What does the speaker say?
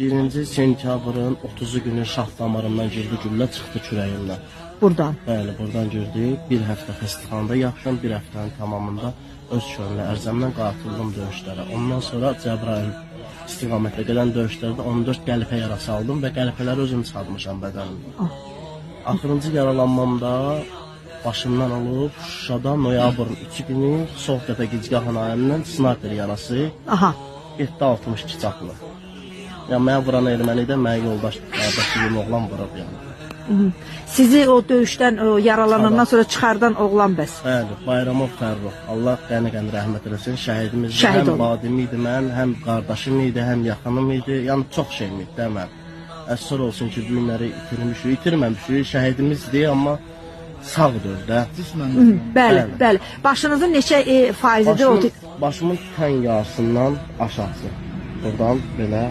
1-ci sentyabrın 30-u günü şah damarından girdi, güllə çıxdı kürəyimdən. Buradan. Bəli, buradan girdi. Bir həftə xəstəxanada yatdım, bir həftənin tamamında öz könlü ərzəmdən qatıldım döyüşlərə. Ondan sonra Cəbrayıl istiqamətlə gedən döyüşlərdə 14 qəlpə yarası aldım və qəlpələri özüm salmışam bədənimdə. Axırıncı yaralanmamda başımdan olub Şuşada noyabrın 2 günü Soğdəpə gicgahınayından snayper yarası. Aha. 7-62 çaplı. Yəni mənə vuran erməni də mənə yoldaş qardaşım oğlan vurub yəni. Sizi o döyüşdən, o yaralanandan sonra çıxardan oğlan bəs? Bəli, Bayramov Fərrux. Allah qəni-qəni rəhmət eləsin. Şəhidimiz Şəhid həm oldu. vadim idi mən, həm qardaşım idi, həm yaxınım idi. Yəni çox şeyim idi də mən. Əsər olsun ki, bu günləri itirmişik, itirməmişik. Şəhidimizdir, amma sağdır da. Bəli, bəli. Başınızın neçə faizidir? Başımın tən yarısından aşağısı. Buradan belə